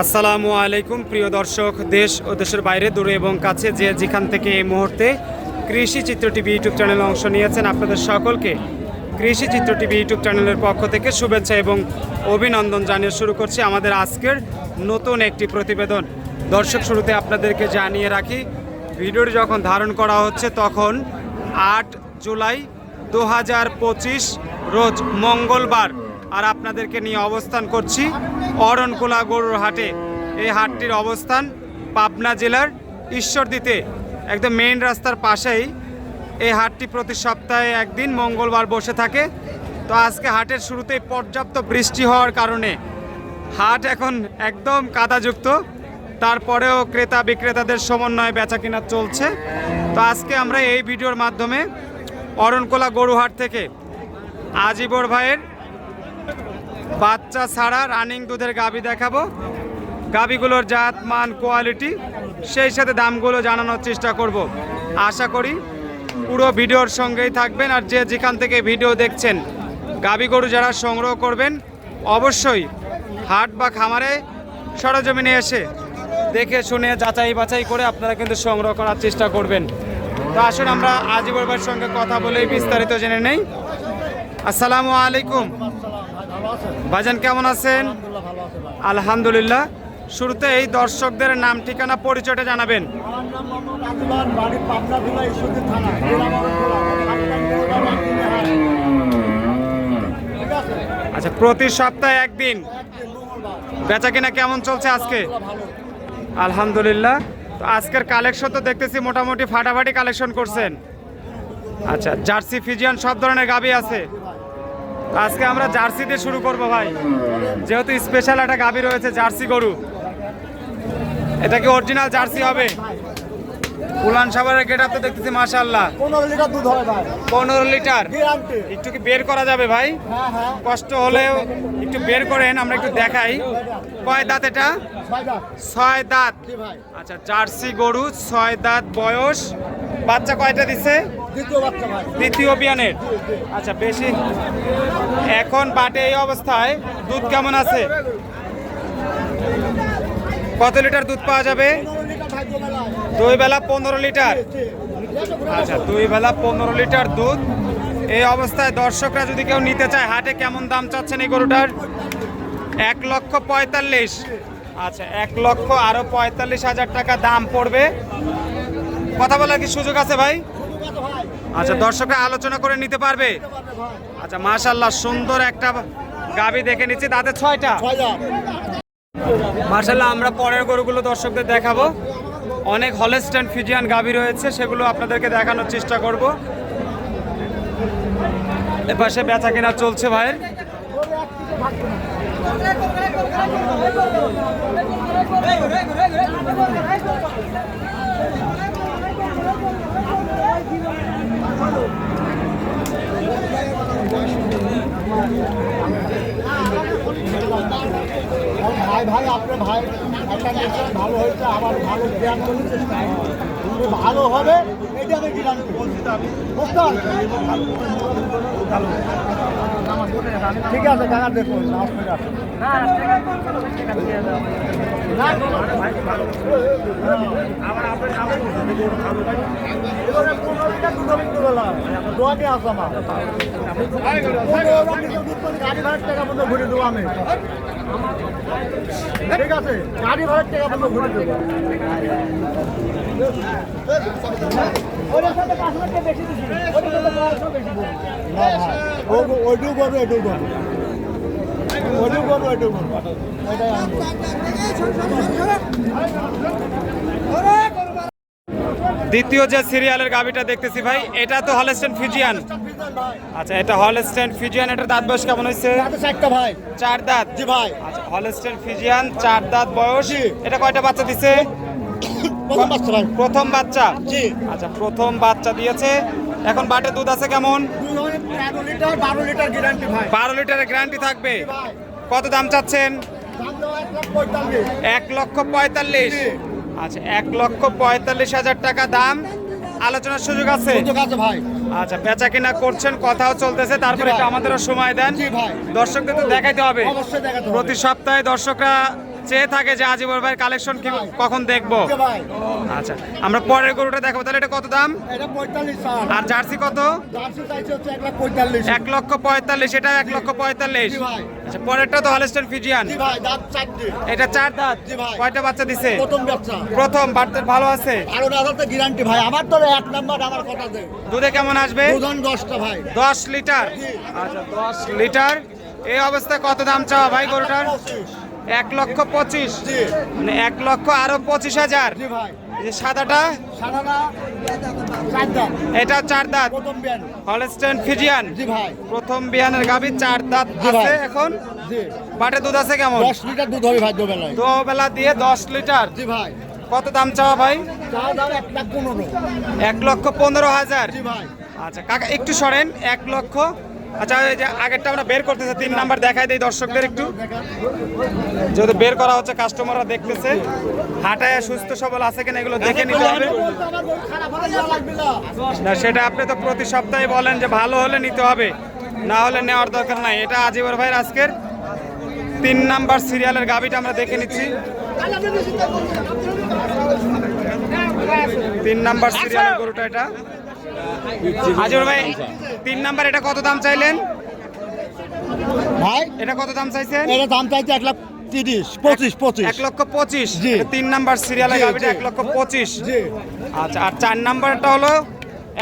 আসসালামু আলাইকুম প্রিয় দর্শক, দেশ ও দেশের বাইরে দূরে এবং কাছে যে যেখান থেকে এই মুহূর্তে কৃষি চিত্র টিভি ইউটিউব চ্যানেলে অংশ নিয়েছেন, আপনাদের সকলকে কৃষি চিত্র টিভি ইউটিউব চ্যানেলের পক্ষ থেকে শুভেচ্ছা এবং অভিনন্দন জানিয়ে শুরু করছি আমাদের আজকের নতুন একটি প্রতিবেদন। দর্শক, শুরুতে আপনাদেরকে জানিয়ে রাখি, ভিডিওটি যখন ধারণ করা হচ্ছে তখন 8 জুলাই 2025 রোজ মঙ্গলবার, আর আপনাদেরকে নিয়ে অবস্থান করছি অরণকুলা গরুর হাটে। এই হাটটির অবস্থান পাবনা জেলার ঈশ্বরদীতে, একদম মেইন রাস্তার পাশেই এই হাটটি প্রতি সপ্তাহে একদিন মঙ্গলবার বসে থাকে। তো আজকে হাটের শুরুতেই পর্যাপ্ত বৃষ্টি হওয়ার কারণে হাট এখন একদম কাদাযুক্ত, তারপরেও ক্রেতা বিক্রেতাদের সমন্বয়ে বেচা কিনা চলছে। তো আজকে আমরা এই ভিডিওর মাধ্যমে অরণকুলা গরুহাট থেকে আজিবর ভাইয়ের বাচ্চা ছাড়া রানিং দুধের গাভী দেখাবো। গাভীগুলোর জাত মান কোয়ালিটি সেই সাথে দামগুলো জানানোর চেষ্টা করব। আশা করি পুরো ভিডিওর সঙ্গেই থাকবেন। আর যে যেখান থেকে ভিডিও দেখছেন, গাভী গরু যারা সংগ্রহ করবেন অবশ্যই হাট বা খামারে সরজমিনে এসে দেখে শুনে যাচাই বাছাই করে আপনারা কিন্তু সংগ্রহ করার চেষ্টা করবেন। তো আসুন আমরা আজিবর ভাইয়ের সঙ্গে কথা বলেই বিস্তারিত জেনে নেই। আসসালামু আলাইকুম ভাইজান, কেমন আছেন? আলহামদুলিল্লাহ। শুরুতে এই দর্শকদের নাম ঠিকানা পরিচয়টা জানাবেন। আচ্ছা, প্রতি সপ্তাহে একদিন বেচা কিনা কেমন চলছে আজকে? আলহামদুলিল্লাহ। তো আজকের কালেকশন তো দেখতেছি মোটামুটি ফাটাফাটি কালেকশন করছেন। আচ্ছা, জার্সি ফিজিয়ান সব ধরনের গাভী আছে। আজকে আমরা জার্সি দিয়ে শুরু করব ভাই, যেহেতু স্পেশাল একটা গাভী রয়েছে জার্সি গরু। এটা কি অরিজিনাল জার্সি হবে? উলান সাভারের গেট আপ তো দেখতেছি মাশাআল্লাহ। 15 লিটার দুধ হয় ভাই। 15 লিটার গ্যারান্টি। একটু কি বের করা যাবে ভাই? হ্যাঁ হ্যাঁ। কষ্ট হলেও একটু বের করেন, আমরা একটু দেখাই। কয় দাঁত এটা? 6 দাঁত। 6 দাঁত। জি ভাই। আচ্ছা, জার্সি গরু 6 দাঁত বয়স। বাচ্চা কয়টা দিছে? দ্বিতীয় বাচ্চা ভাই। দ্বিতীয় বিয়ানের। আচ্ছা, বেশি এখন বাটে এই অবস্থায় দুধ কেমন আছে? কত লিটার দুধ পাওয়া যাবে? 15 লিটার ভাই জমেলা। 2 বেলা 15 লিটার। জি। আচ্ছা, 2 বেলা 15 লিটার দুধ। এই অবস্থায় দর্শকরা যদি কেউ নিতে চায়, হাটে কেমন দাম চাচ্ছেন এই গরুটার? 1,45,000। আচ্ছা, 1,00,000 আরো 45,000 টাকা দাম পড়বে। কথা বলার কি সুযোগ আছে ভাই? আচ্ছা, দর্শকরা আলোচনা করে নিতে পারবে। আচ্ছা, মাশাআল্লাহ, সুন্দর একটা গাভী দেখে নিচ্ছি, তাতে 6টা। 6 দাঁত। মাশাআল্লাহ, আমরা পরের গরুগুলো দর্শকদের দেখাবো। অনেক হলস্টাইন ফিজিয়ান গাভী রয়েছে, সেগুলো আপনাদেরকে দেখানোর চেষ্টা করব। এপাশে বেচা কেনা চলছে ভাইয়ের। ভাই ভাই আপনার ভাই একটা নেশন ভালো হয়েছে, আবার ভালো জ্ঞান করতে চেষ্টা ভালো হবে, এটা আমি গ্যারান্টি বলছি। তো আমি বুঝতে পারছি ঠিক আছে কাকা, দেখুন গাড়ি ভাড়ার টাকা মতো ঘুরে দেবো আমি। ঠিক আছে, গাড়ি ভাড়ার টাকা মতো ঘুরে দেবো। ওইটু করবো, এটু করবো, ওইটু করবো, এটু করবো, এটাই আমি দ্বিতীয় যে সিরিয়ালের গাভীটা দেখতেছি ভাই, এটা তো হলস্টাইন ফিজিয়ান। আচ্ছা, এটা হলস্টাইন ফিজিয়ান। এটার দাঁত বয়স কেমন হয়েছে? 4টা ভাই। 4 দাঁত। জি ভাই। আচ্ছা, হলস্টাইন ফিজিয়ান 4 দাঁত বয়স। এটা কয়টা বাচ্চা দিছে? প্রথম বাচ্চা ভাই। প্রথম বাচ্চা। জি। আচ্ছা, প্রথম বাচ্চা দিয়েছে। এখন বাটে দুধ আছে কেমন? 13 লিটার 12 লিটার গ্যারান্টি ভাই। 12 লিটারের গ্যারান্টি থাকবে। কত দাম চাচ্ছেন? দাম দেওয়া 1,45,000। 1,45,000। আচ্ছা, 1,45,000 টাকা দাম। আলোচনার সুযোগ আছে? সুযোগ আছে ভাই। আচ্ছা, বেচা কিনা করছেন, কথাও চলতেছে, তারপরে একটু আমাদেরও সময় দেন। জি ভাই। দর্শকদের তো দেখাইতে হবে। অবশ্যই দেখাতে হবে। প্রতি সপ্তাহে দর্শকরা চেয়ে থাকে যে আজিবর ভাইয়ের কালেকশন কি কখন দেখবো। জি ভাই, আচ্ছা, আমরা পরের গরুটা দেখাবো। তাহলে এটা কত দাম? এটা 45 চাল। আর জার্সি কত? জার্সি চাইছে হচ্ছে 1,45,000। 1,45,000, এটা 1,45,000। জি ভাই। আচ্ছা, পরেরটা তো হলস্টাইন ফ্রিজিয়ান। জি ভাই, দাঁত 4টে। এটা 4 দাঁত। জি ভাই। কয়টা বাচ্চা দিছে? প্রথম বাচ্চা। প্রথম বাচ্চা ভালো আছে? 12,000 গ্যারান্টি ভাই, আমার তো 1 নাম্বার, আমার কথা দে। দুধে কেমন আসবে? দুধন 10টা ভাই। 10 লিটার। জি। আচ্ছা, 10 লিটার। এই অবস্থায় কত দাম চাওয়া ভাই গরুটার? 1,25,000। জি। মানে 1,00,000 আরো 25,000। জি ভাই। এই যে সাদাটা, সাদাটা 4 দাঁত। এটা 4 দাঁত। প্রথম বিয়ান। Holstein Friesian. জি ভাই। প্রথম বিয়ানের গাভী 4 দাঁত জি ভাই। আছে এখন। জি। বাটে দুধ আছে কেমন? 10 লিটার দুধ হবে ভাই দুবেলায়। দুবেলা দিয়ে 10 লিটার। জি ভাই। কত দাম চাওয়া ভাই? চার দাম 1,15,000। 1,15,000। জি ভাই। আচ্ছা কাকা একটু সরেন। 1,00,000। আচ্ছা, এই যে আগেরটা আমরা বের করতেছে, 3 নাম্বার দেখাই দেই দর্শকদের একটু। যদি বের করা হচ্ছে, কাস্টমাররা দেখতেছে হাঁটায় সুস্থ সবল আছে কিনা এগুলো দেখে নিতে হবে। না সেটা আপনি তো প্রতি সপ্তাহে বলেন যে ভালো হলে নিতে হবে, না হলে নেওয়ার দরকার নাই। এটা আজিবর ভাইয়ের আজকের 3 নাম্বার সিরিয়ালের গাভিটা আমরা দেখে নিচ্ছি। 3 নাম্বার সিরিয়ালের গরুটা এটা। আজিবর ভাই 3 নাম্বার, এটা কত দাম চাইলেন ভাই এটা কত দাম চাইছেন? এটা দাম চাইছে 1,30,000, 25,25। 1,25,000। জি। 3 নাম্বার সিরিয়ালের জি, গাভিটা জি। 1,25,000। জি। আচ্ছা, আর 4 নাম্বারটা হলো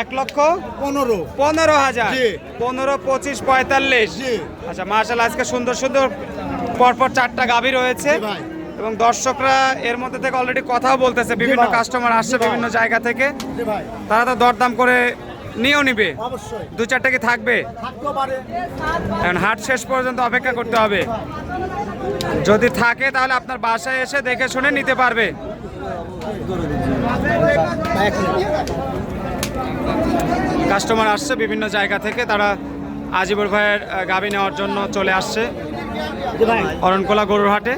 1,15,000। 15। জি। 15, 25, 45। জি। আচ্ছা, মাশাআল্লাহ আজকে সুন্দর সুন্দর পরপর 4টা গাভী রয়েছে জি ভাই। এবং দর্শকরা এর মধ্যে থেকে অলরেডি কথাও বলতেছে, বিভিন্ন ভাই। কাস্টমার আসছে জি ভাই। বিভিন্ন জায়গা থেকে, জি ভাই। তারা তো দরদাম করে নিয়েও নিবে। অবশ্যই 2-4টা কি থাকবে? থাকতেও পারে। কারণ হাট শেষ পর্যন্ত অপেক্ষা করতে হবে। যদি থাকে তাহলে আপনার বাসায় এসে দেখে শুনে নিতে পারবে। কাস্টমার আসছে বিভিন্ন জায়গা থেকে, তারা আজিবর ভাইয়ের গাভী নেওয়ার জন্য চলে আসছে জি ভাই। অরণকোলা গরুর হাটে।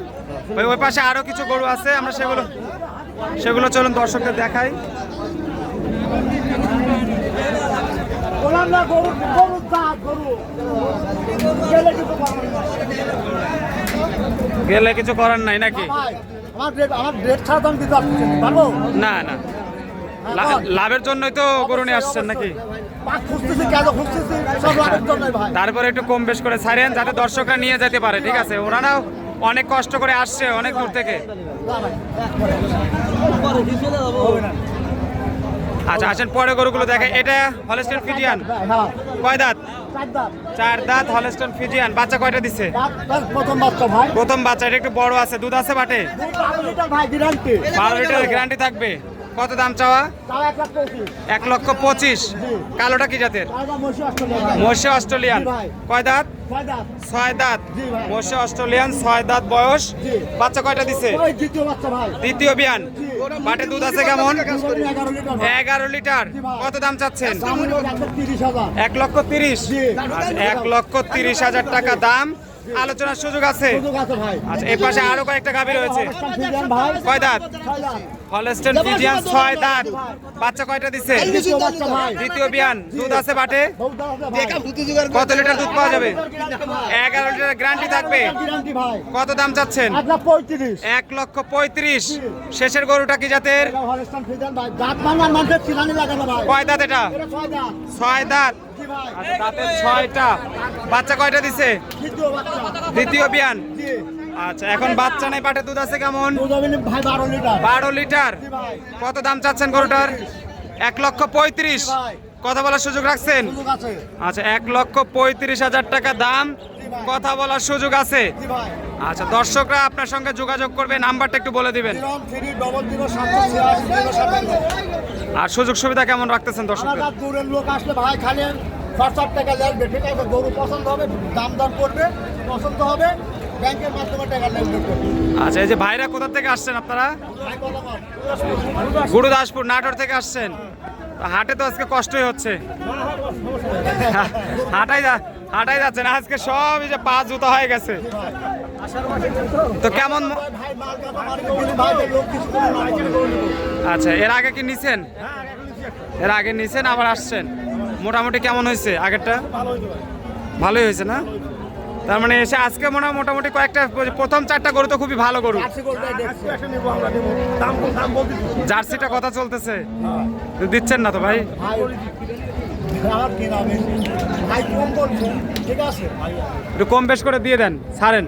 ওই পাশে আরো কিছু গরু আছে, আমরা সেগুলো চলুন দর্শকদের দেখাই। বললাম না গরু গরু জাত গরু গেলে কিছু পারবে না। গেলে কিছু করার নাই নাকি? ভাই আমার ডেট ছাড়া তো আমি দিতে পারবো না না, লাভের জন্যই তো গরু নিয়ে আসছেন নাকি? পাক খুঁজতেছি, কেন খুঁজতেছি, সব লাভের জন্যই ভাই। তারপরে একটু কম বেশ করে ছাড়েন যাতে দর্শকরা নিয়ে যেতে পারে, ঠিক আছে? ওনারাও অনেক কষ্ট করে আসছে অনেক দূর থেকে। আচ্ছা আসেন, পরে গরুগুলো দেখে। এটা হলস্টাইন ফ্রিজিয়ান। হ্যাঁ, কয় দাঁত? 4 দাঁত। 4 দাঁত হলস্টাইন ফ্রিজিয়ান। বাচ্চা কয়টা দিছে? দাঁত প্রথম বাচ্চা ভাই। প্রথম বাচ্চা, এটা একটু বড় আছে, দুধ আছে বাটে? 12 লিটার ভাই গ্যারান্টি। 12 লিটার গ্যারান্টি থাকবে। কত দাম চাওয়া? তাও 1,25,000। 1,25,000। কালোটা কি জাতের? তাও মশি অস্ট্রেলিয়া ভাই। মোর্শে অস্ট্রেলিয়ান। জি ভাই। কয় দাঁত? 6 দাঁত। 6 দাঁত। জি ভাই। মোর্শে অস্ট্রেলিয়ান, 6 দাঁত বয়স। জি। বাচ্চা কয়টা দিছে? ওই দ্বিতীয় বাচ্চা ভাই। দ্বিতীয় বিয়ান। বাটে দুধ আছে কেমন? 11 লিটার ভাই। 11 লিটার। জি ভাই। কত দাম চাচ্ছেন? দাম হলো 1,30,000। 1,30,000। জি। 1,30,000 টাকা দাম। আলোচনার সুযোগ আছে। সুযোগ আছে ভাই। আচ্ছা, এই পাশে আরো কয়েকটা গাভী রয়েছে। হলস্টাইন ফ্রিজিয়ান ভাই। কয় দাঁত? 6 দাঁত। হলস্টাইন ফ্রিজিয়ান 6 দাঁত। বাচ্চা কয়টা দিছে? দ্বিতীয় বাচ্চা ভাই। দ্বিতীয় বিয়ান। দুধ আছে বাটে? বহুত দাঁত আছে ভাই। কত লিটার দুধ পাওয়া যাবে? গ্যারান্টি ভাই। 11 লিটার গ্যারান্টি থাকবে। গ্যারান্টি ভাই। কত দাম চাচ্ছেন? 1,35,000। 1,35,000। শেষের গরুটা কি জাতের? এটা হলস্টাইন ফ্রিজিয়ান ভাই। দাঁত মানার মানুষের চিলানি লাগে না ভাই। কয় দাঁত এটা? এটা 6 দাঁত। 6 দাঁত। জি ভাই। আচ্ছা, দাঁতের 6টা। বাচ্চা কয়টা দিছে? দ্বিতীয় বাচ্চা। দ্বিতীয় বিয়ান। জি। আচ্ছা, এখন বাচ্চা নেই, পাটে দুধ আছে কেমন? দুধ হবে না ভাই 12 লিটার। 12 লিটার। জি ভাই। কত দাম চাচ্ছেন গরুটার? 1,35,000। জি ভাই। কথা বলার সুযোগ রাখছেন? সুযোগ আছে। আচ্ছা, 1,35,000 টাকা দাম। জি ভাই। কথা বলার সুযোগ আছে। জি ভাই। আচ্ছা, দর্শকরা আপনার সঙ্গে যোগাযোগ করবে, নাম্বারটা একটু বলে দিবেন। 03000786। আর সুযোগ সুবিধা কেমন রাখতেছেন আমার দর্শকদের? কাছে দূরের লোক আসলে ভাই খালি 60 টাকা লাগবে, ঠিক আছে? গরু পছন্দ হবে, দাম দর করবে, পছন্দ হবে, ব্যাংকের মাধ্যমে টাকা লেনদেন করবে। আচ্ছা, এই যে ভাইরা কোথা থেকে আসছেন আপনারা? ভাই কত মাস? গুরুদাসপুর, নাটোর থেকে আসছেন। হাটে তো আজকে কষ্টই হচ্ছে। হাঁটাই যাচ্ছে না আজকে, সব এই যে পা জুতা হয়ে গেছে। তো কেমন? ভাই মাল কাটা মারি বলি ভাই লোক কিছু করে না করে। আচ্ছা, এর আগে কি নিছেন? এর আগে নিছেন আবার আসছেন। মোটামুটি কেমন হয়েছে আগেরটা? ভালোই হয়েছে না? তার মানে এসে আজকে মোটামুটি কয়েকটা প্রথম 4টা গরু তো খুবই ভালো গরু। আজকে গরুটাই দেখছি একটা নেবো আমরা নেবো দাম বলতে জার্সিটা কথা চলতেছে, দিচ্ছেন না তো ভাই? ভাই আমার কিনা বেশি ভাই কম বলছে ঠিক আছে একটু কম বেশ করে দিয়ে দেন, ছাড়েন।